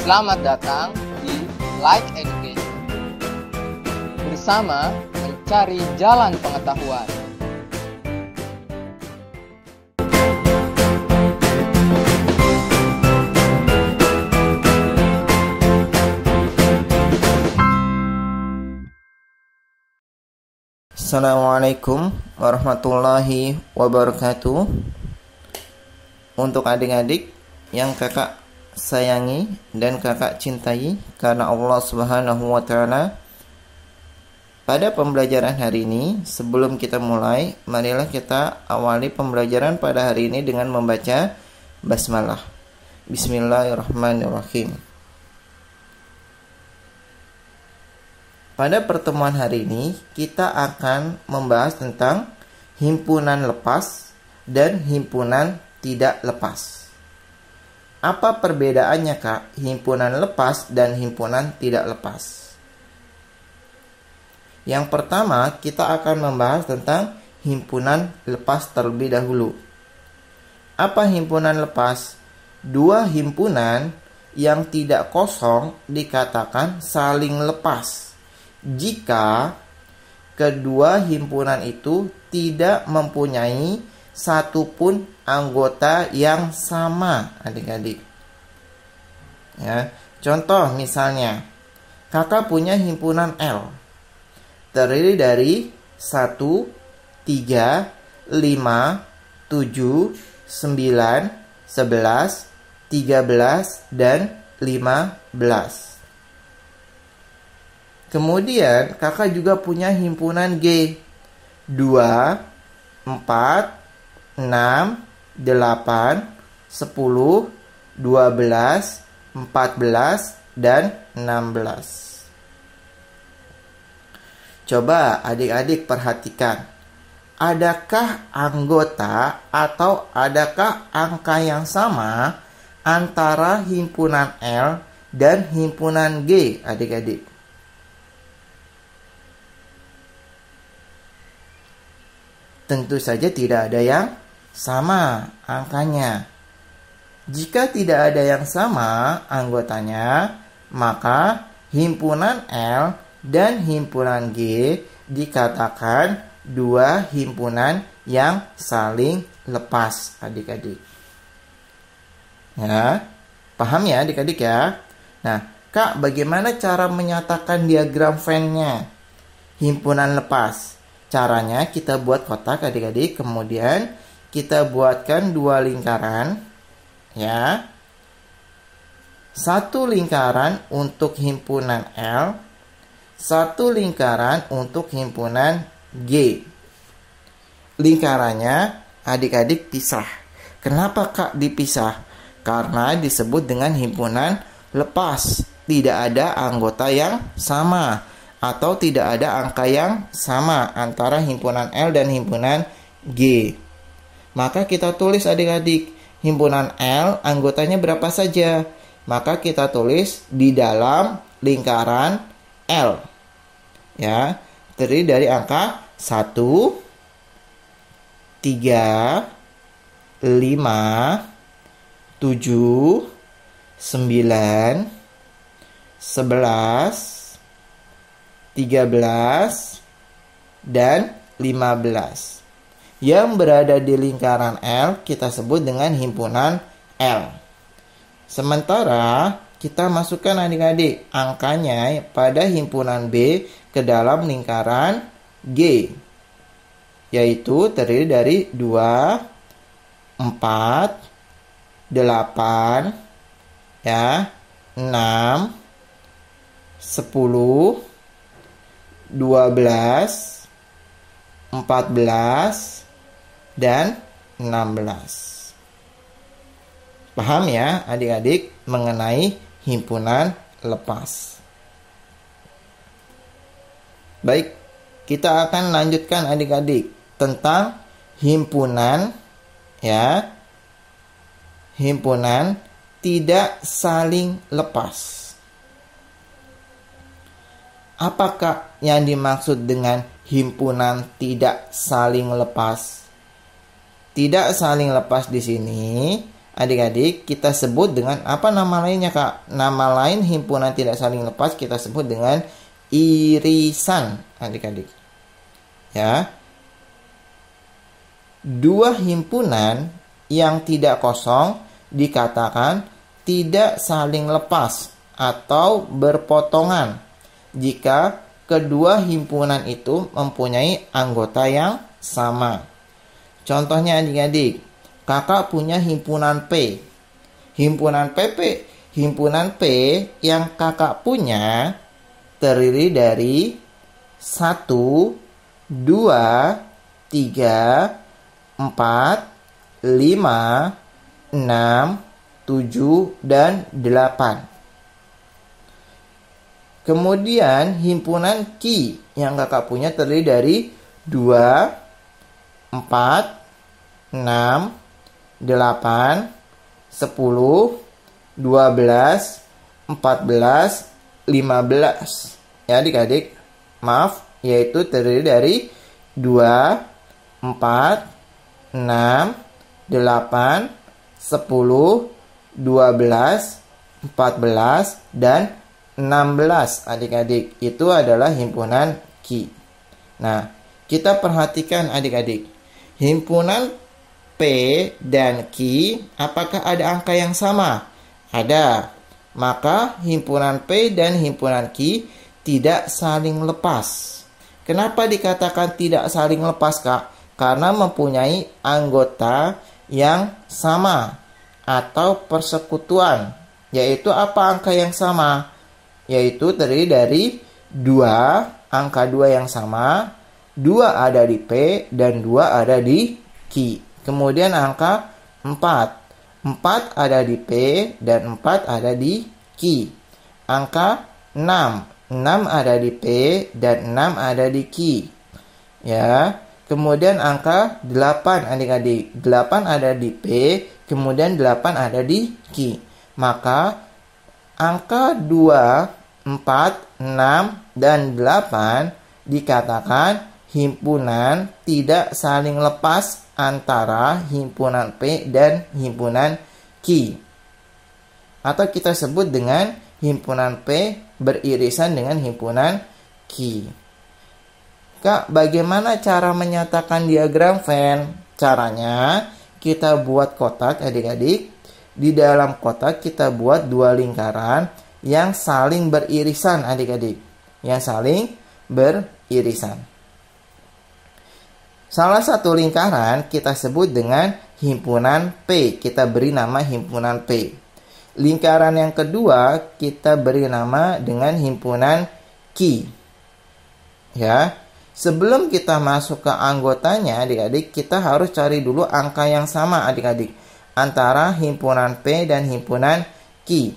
Selamat datang di Like Education. Bersama mencari jalan pengetahuan. Assalamualaikum warahmatullahi wabarakatuh. Untuk adik-adik yang kakak sayangi dan kakak cintai karena Allah Subhanahu wa Ta'ala, pada pembelajaran hari ini, sebelum kita mulai, marilah kita awali pembelajaran pada hari ini dengan membaca basmalah. Bismillahirrahmanirrahim. Pada pertemuan hari ini, kita akan membahas tentang himpunan lepas dan himpunan tidak lepas. Apa perbedaannya, Kak? Himpunan lepas dan himpunan tidak lepas. Yang pertama, kita akan membahas tentang himpunan lepas terlebih dahulu. Apa himpunan lepas? Dua himpunan yang tidak kosong dikatakan saling lepas jika kedua himpunan itu tidak mempunyai satupun anggota yang sama, adik-adik. Ya, contoh misalnya, kakak punya himpunan L, terdiri dari 1, 3, 5, 7, 9, 11, 13, dan 15. Kemudian kakak juga punya himpunan G, 2, 4, 6, 8, 10, 12, 14, dan 16. Coba adik-adik perhatikan. Adakah anggota atau adakah angka yang sama antara himpunan L dan himpunan G, adik-adik? Tentu saja tidak ada yang sama angkanya. Jika tidak ada yang sama anggotanya, maka himpunan L dan himpunan G dikatakan dua himpunan yang saling lepas, adik-adik. Ya, paham ya adik-adik ya? Nah, Kak, bagaimana cara menyatakan diagram Venn-nya himpunan lepas? Caranya kita buat kotak, adik-adik, kemudian kita buatkan dua lingkaran, ya. Satu lingkaran untuk himpunan L, satu lingkaran untuk himpunan G. Lingkarannya adik-adik pisah. Kenapa, Kak, dipisah? Karena disebut dengan himpunan lepas. Tidak ada anggota yang sama atau tidak ada angka yang sama antara himpunan L dan himpunan G. Maka kita tulis adik-adik, himpunan L anggotanya berapa saja? Maka kita tulis di dalam lingkaran L. Ya, terdiri dari angka 1, 3, 5, 7, 9, 11, 13, dan 15. Yang berada di lingkaran L kita sebut dengan himpunan L. Sementara kita masukkan adik-adik angkanya pada himpunan B ke dalam lingkaran G, yaitu terdiri dari 2, 4, 8, ya, 6, 10, 12, 14, dan 16. Paham ya adik-adik mengenai himpunan lepas? Baik, kita akan lanjutkan adik-adik tentang himpunan, ya, himpunan tidak saling lepas. Apakah yang dimaksud dengan himpunan tidak saling lepas? Tidak saling lepas di sini adik-adik, kita sebut dengan apa nama lainnya, Kak? Nama lain himpunan tidak saling lepas kita sebut dengan irisan, adik-adik. Ya. Dua himpunan yang tidak kosong dikatakan tidak saling lepas atau berpotongan jika kedua himpunan itu mempunyai anggota yang sama. Contohnya adik-adik, kakak punya himpunan P. Himpunan P yang kakak punya terdiri dari 1, 2, 3, 4, 5, 6, 7, dan 8. Kemudian himpunan Q yang kakak punya terdiri dari 2, 4, 6, 8, 10, 12, 14, 15. Ya adik-adik, maaf, yaitu terdiri dari 2, 4, 6, 8, 10, 12, 14, dan 16 adik-adik. Itu adalah himpunan Q. Nah, kita perhatikan adik-adik. Himpunan P dan Q, apakah ada angka yang sama? Ada. Maka himpunan P dan himpunan Q tidak saling lepas. Kenapa dikatakan tidak saling lepas, Kak? Karena mempunyai anggota yang sama atau persekutuan. Yaitu apa angka yang sama? Yaitu terdiri dari 2, angka 2 yang sama, 2 ada di P dan 2 ada di Q. Kemudian angka 4, 4 ada di P dan 4 ada di Q. Angka 6, 6 ada di P dan 6 ada di Q. Ya. Kemudian angka 8 adik-adik, 8 ada di P, kemudian 8 ada di Q. Maka angka 2, 4, 6, dan 8 dikatakan himpunan tidak saling lepas antara himpunan P dan himpunan Q. Atau kita sebut dengan himpunan P beririsan dengan himpunan Q. Kak, bagaimana cara menyatakan diagram Venn? Caranya, kita buat kotak adik-adik. Di dalam kotak kita buat 2 lingkaran yang saling beririsan adik-adik. Yang saling beririsan. Salah satu lingkaran kita sebut dengan himpunan P. Kita beri nama himpunan P. Lingkaran yang kedua kita beri nama dengan himpunan Q. Ya. Sebelum kita masuk ke anggotanya adik-adik, kita harus cari dulu angka yang sama adik-adik antara himpunan P dan himpunan Q.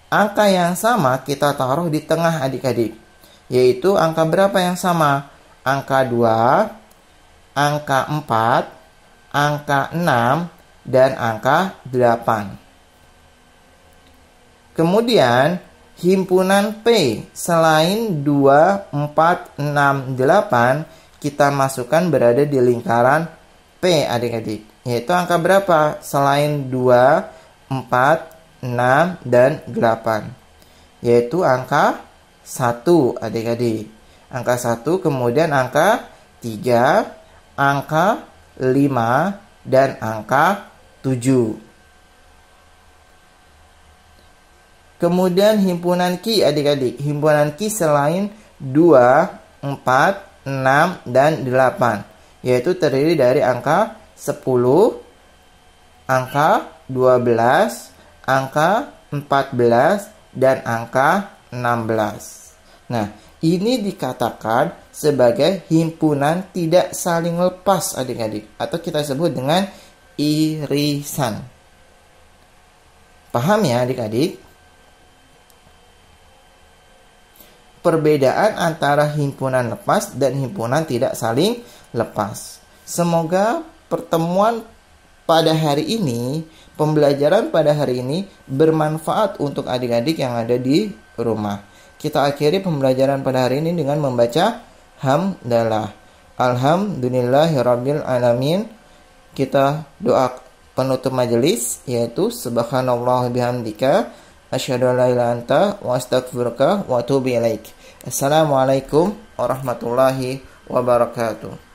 Angka yang sama kita taruh di tengah adik-adik. Yaitu angka berapa yang sama? Angka 2, angka 4, angka 6, dan angka 8. Kemudian himpunan P selain 2, 4, 6, 8 kita masukkan berada di lingkaran P adik-adik. Yaitu angka berapa? Selain 2, 4, 6, dan 8. Yaitu angka 1 adik-adik. Angka 1, kemudian angka 3, angka 5, dan angka 7. Kemudian himpunan Q adik-adik. Himpunan Q selain 2, 4, 6, dan 8. Yaitu terdiri dari angka 10, angka 12, angka 14, dan angka 16. Nah, ini dikatakan sebagai himpunan tidak saling lepas adik-adik. Atau kita sebut dengan irisan. Paham ya adik-adik? Perbedaan antara himpunan lepas dan himpunan tidak saling lepas. Semoga pertemuan pada hari ini, pembelajaran pada hari ini bermanfaat untuk adik-adik yang ada di rumah. Kita akhiri pembelajaran pada hari ini dengan membaca hamdalah. Alhamdulillahirabbil alamin. Kita doa penutup majelis, yaitu subhanallah bihamdika asyhadu an la ilaha illa anta wa astaghfiruka wa atubu ilaik. Assalamualaikum warahmatullahi wabarakatuh.